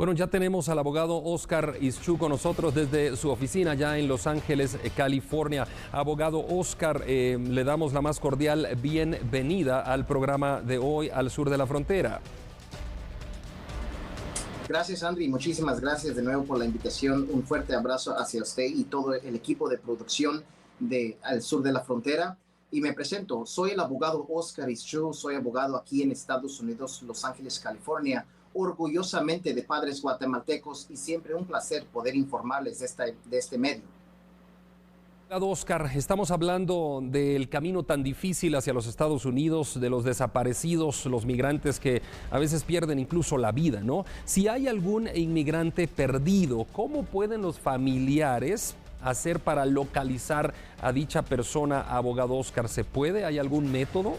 Bueno, ya tenemos al abogado Oscar Ischú con nosotros desde su oficina ya en Los Ángeles, California. Abogado Oscar, le damos la más cordial bienvenida al programa de hoy Al Sur de la Frontera. Gracias, Andri. Muchísimas gracias de nuevo por la invitación. Un fuerte abrazo hacia usted y todo el equipo de producción de Al Sur de la Frontera. Y me presento, soy el abogado Oscar Ischú, soy abogado aquí en Estados Unidos, Los Ángeles, California, orgullosamente de padres guatemaltecos, y siempre un placer poder informarles de este medio. Oscar, estamos hablando del camino tan difícil hacia los Estados Unidos, de los desaparecidos, los migrantes que a veces pierden incluso la vida, ¿no? Si hay algún inmigrante perdido, ¿cómo pueden los familiares hacer para localizar a dicha persona, abogado Oscar? ¿Se puede? ¿Hay algún método?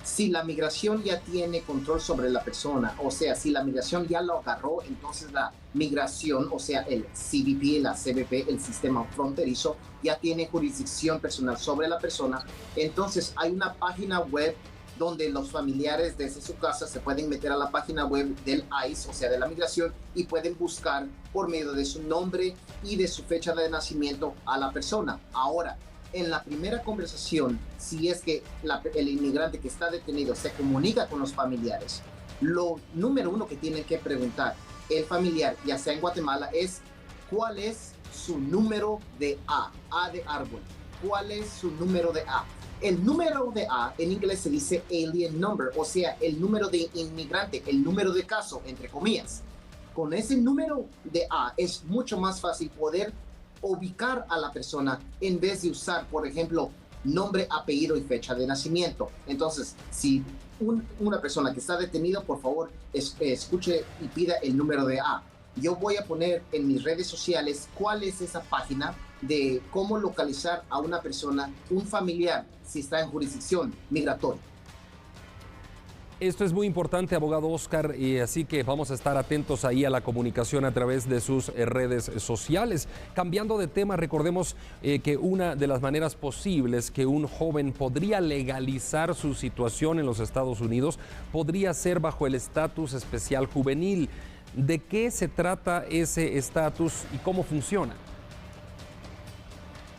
Si la migración ya tiene control sobre la persona, o sea, si la migración ya lo agarró, entonces la migración, o sea, el CBP, la CBP, el sistema fronterizo, ya tiene jurisdicción personal sobre la persona. Entonces hay una página web donde los familiares desde su casa se pueden meter a la página web del ICE, o sea, de la migración, y pueden buscar por medio de su nombre y de su fecha de nacimiento a la persona. Ahora, en la primera conversación, si es que el inmigrante que está detenido se comunica con los familiares, lo número uno que tienen que preguntar el familiar, ya sea en Guatemala, es ¿cuál es su número de A de árbol? ¿Cuál es su número de A? El número de A en inglés se dice alien number, o sea, el número de inmigrante, el número de caso, entre comillas. Con ese número de A es mucho más fácil poder ubicar a la persona en vez de usar, por ejemplo, nombre, apellido y fecha de nacimiento. Entonces, si una persona que está detenido, por favor, escuche y pida el número de A. Yo voy a poner en mis redes sociales cuál es esa página de cómo localizar a una persona, un familiar, si está en jurisdicción migratoria. Esto es muy importante, abogado Oscar, y así que vamos a estar atentos ahí a la comunicación a través de sus redes sociales. Cambiando de tema, recordemos que una de las maneras posibles que un joven podría legalizar su situación en los Estados Unidos podría ser bajo el estatus especial juvenil. ¿De qué se trata ese estatus y cómo funciona?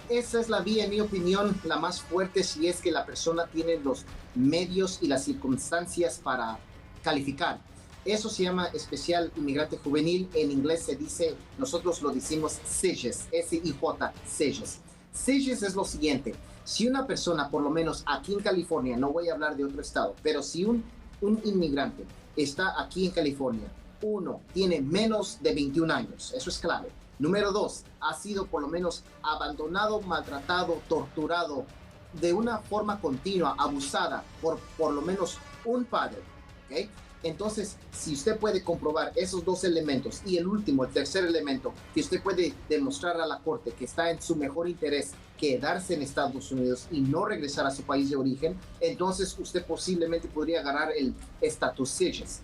Esa es la vía, en mi opinión, la más fuerte si es que la persona tiene los medios y las circunstancias para calificar. Eso se llama especial inmigrante juvenil. En inglés se dice, nosotros lo decimos SIJS, S-I-J, SIJS. SIJS es lo siguiente: si una persona, por lo menos aquí en California, no voy a hablar de otro estado, pero si un inmigrante está aquí en California, uno, tiene menos de 21 años, eso es clave. Número 2, ha sido por lo menos abandonado, maltratado, torturado de una forma continua, abusada por lo menos un padre, ¿okay? Entonces, si usted puede comprobar esos dos elementos y el último, el tercer elemento, que usted puede demostrar a la corte que está en su mejor interés quedarse en Estados Unidos y no regresar a su país de origen, entonces usted posiblemente podría ganar el estatus SIJS.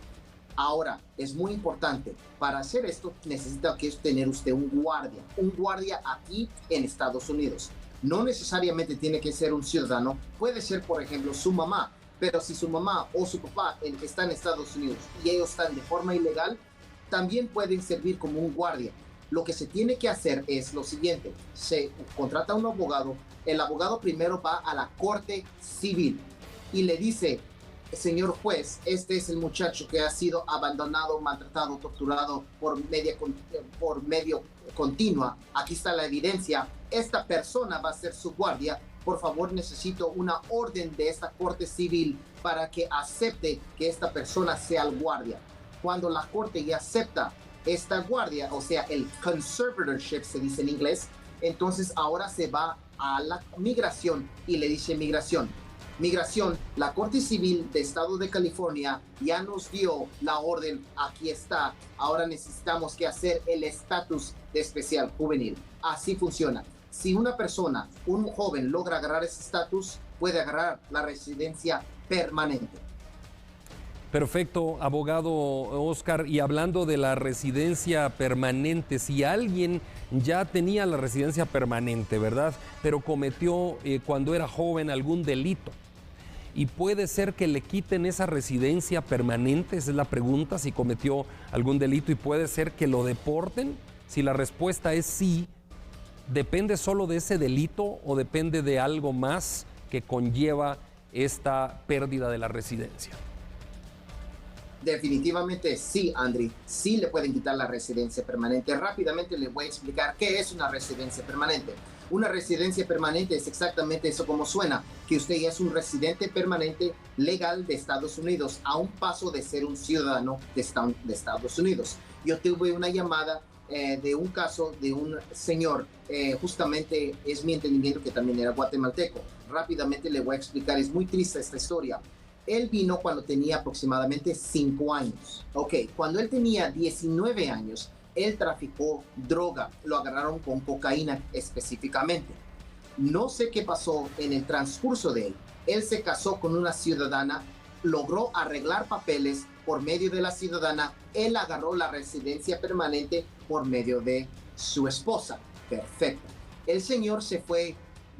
Ahora, es muy importante, para hacer esto necesita que tener usted un guardia aquí en Estados Unidos. No necesariamente tiene que ser un ciudadano, puede ser, por ejemplo, su mamá, pero si su mamá o su papá está en Estados Unidos y ellos están de forma ilegal, también pueden servir como un guardia. Lo que se tiene que hacer es lo siguiente: se contrata a un abogado, el abogado primero va a la corte civil y le dice: señor juez, este es el muchacho que ha sido abandonado, maltratado, torturado por medio continua. Aquí está la evidencia. Esta persona va a ser su guardia. Por favor, necesito una orden de esta corte civil para que acepte que esta persona sea el guardia. Cuando la corte ya acepta esta guardia, o sea, el conservatorship se dice en inglés, entonces ahora se va a la migración y le dice: Migración, la Corte Civil de Estado de California ya nos dio la orden, aquí está, ahora necesitamos que hacer el estatus de especial juvenil. Así funciona. Si una persona, un joven, logra agarrar ese estatus, puede agarrar la residencia permanente. Perfecto, abogado Oscar. Y hablando de la residencia permanente, si alguien ya tenía la residencia permanente, ¿verdad?, pero cometió cuando era joven algún delito, y puede ser que le quiten esa residencia permanente. Esa es la pregunta, si cometió algún delito, y puede ser que lo deporten. Si la respuesta es sí, ¿depende solo de ese delito o depende de algo más que conlleva esta pérdida de la residencia? Definitivamente sí, Andri, sí le pueden quitar la residencia permanente. Rápidamente le voy a explicar qué es una residencia permanente. Una residencia permanente es exactamente eso como suena, que usted ya es un residente permanente legal de Estados Unidos, a un paso de ser un ciudadano de Estados Unidos. Yo tuve una llamada de un caso de un señor, justamente es mi entendimiento que también era guatemalteco. Rápidamente le voy a explicar, es muy triste esta historia. Él vino cuando tenía aproximadamente 5 años. Ok, cuando él tenía 19 años, él traficó droga. Lo agarraron con cocaína específicamente. No sé qué pasó en el transcurso de él. Él se casó con una ciudadana, logró arreglar papeles por medio de la ciudadana. Él agarró la residencia permanente por medio de su esposa. Perfecto. El señor se fue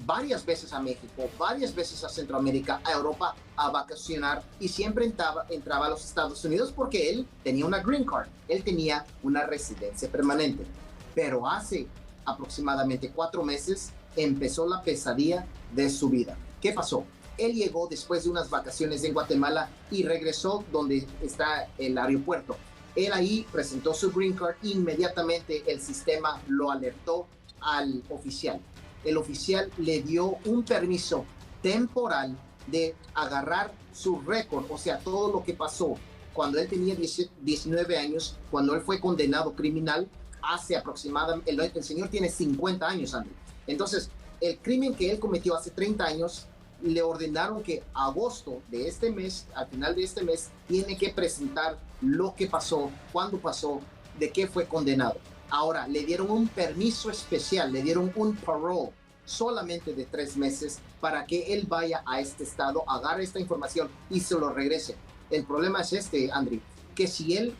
varias veces a México, varias veces a Centroamérica, a Europa, a vacacionar, y siempre entraba a los Estados Unidos porque él tenía una green card, él tenía una residencia permanente. Pero hace aproximadamente 4 meses empezó la pesadilla de su vida. ¿Qué pasó? Él llegó después de unas vacaciones en Guatemala y regresó donde está el aeropuerto. Él ahí presentó su green card, inmediatamente el sistema lo alertó al oficial. El oficial le dio un permiso temporal de agarrar su récord, o sea, todo lo que pasó cuando él tenía 19 años, cuando él fue condenado criminal, hace aproximadamente, el señor tiene 50 años, Andrew. Entonces, el crimen que él cometió hace 30 años, le ordenaron que a agosto de este mes, al final de este mes, tiene que presentar lo que pasó, cuándo pasó, de qué fue condenado. Ahora, le dieron un permiso especial, le dieron un parole solamente de 3 meses para que él vaya a este estado, agarre esta información y se lo regrese. El problema es este, Andri, que si él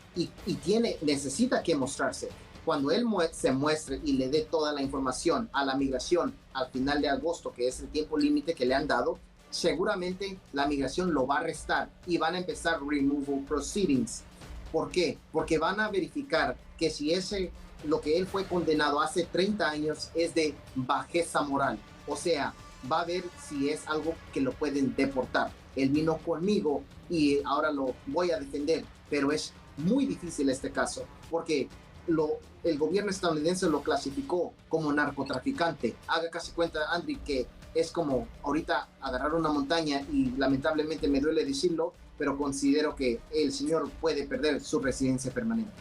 necesita que mostrarse, cuando él se muestre y le dé toda la información a la migración al final de agosto, que es el tiempo límite que le han dado, seguramente la migración lo va a arrestar y van a empezar removal proceedings. ¿Por qué? Porque van a verificar que si lo que él fue condenado hace 30 años es de bajeza moral. O sea, va a ver si es algo que lo pueden deportar. Él vino conmigo y ahora lo voy a defender, pero es muy difícil este caso porque el gobierno estadounidense lo clasificó como narcotraficante. Haga casi cuenta, Andri, que es como ahorita agarrar una montaña y lamentablemente me duele decirlo, pero considero que el señor puede perder su residencia permanente.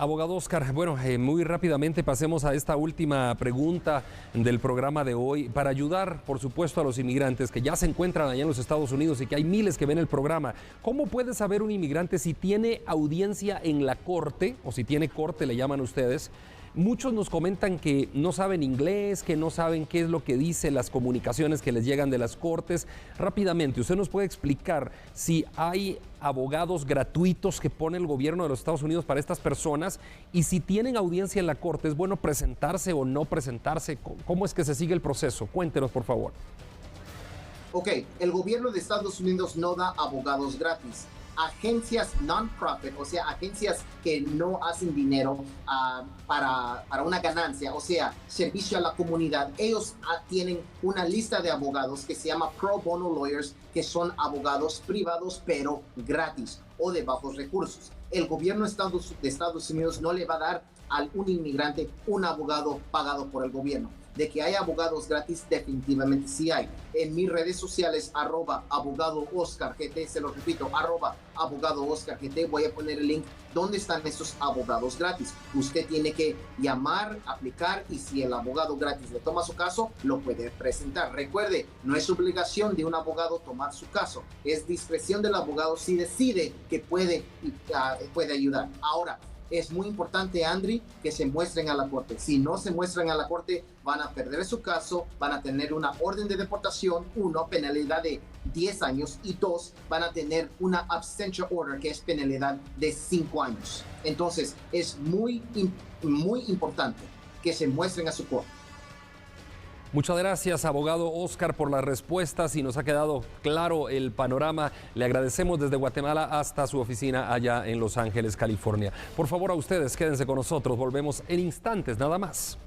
Abogado Oscar, bueno, muy rápidamente pasemos a esta última pregunta del programa de hoy para ayudar, por supuesto, a los inmigrantes que ya se encuentran allá en los Estados Unidos y que hay miles que ven el programa. ¿Cómo puede saber un inmigrante si tiene audiencia en la corte o si tiene corte, le llaman ustedes? Muchos nos comentan que no saben inglés, que no saben qué es lo que dicen las comunicaciones que les llegan de las cortes. Rápidamente, ¿usted nos puede explicar si hay abogados gratuitos que pone el gobierno de los Estados Unidos para estas personas? Y si tienen audiencia en la corte, ¿es bueno presentarse o no presentarse? ¿Cómo es que se sigue el proceso? Cuéntenos, por favor. Ok, el gobierno de Estados Unidos no da abogados gratis. Agencias non-profit, o sea, agencias que no hacen dinero para una ganancia, o sea, servicio a la comunidad, ellos tienen una lista de abogados que se llama pro bono lawyers, que son abogados privados pero gratis o de bajos recursos. El gobierno de Estados Unidos no le va a dar a un inmigrante un abogado pagado por el gobierno. De que hay abogados gratis, definitivamente sí hay. En mis redes sociales, @abogadooscargt, se lo repito, @abogadooscargt, voy a poner el link donde están esos abogados gratis. Usted tiene que llamar, aplicar, y si el abogado gratis le toma su caso, lo puede presentar. Recuerde, no es obligación de un abogado tomar su caso, es discreción del abogado si decide que puede ayudar. Ahora, es muy importante, Andri, que se muestren a la corte. Si no se muestran a la corte, van a perder su caso, van a tener una orden de deportación, 1, penalidad de 10 años, y 2, van a tener una absentia order, que es penalidad de 5 años. Entonces, es muy importante que se muestren a su corte. Muchas gracias, abogado Oscar, por las respuestas y nos ha quedado claro el panorama. Le agradecemos desde Guatemala hasta su oficina allá en Los Ángeles, California. Por favor, a ustedes, quédense con nosotros. Volvemos en instantes, nada más.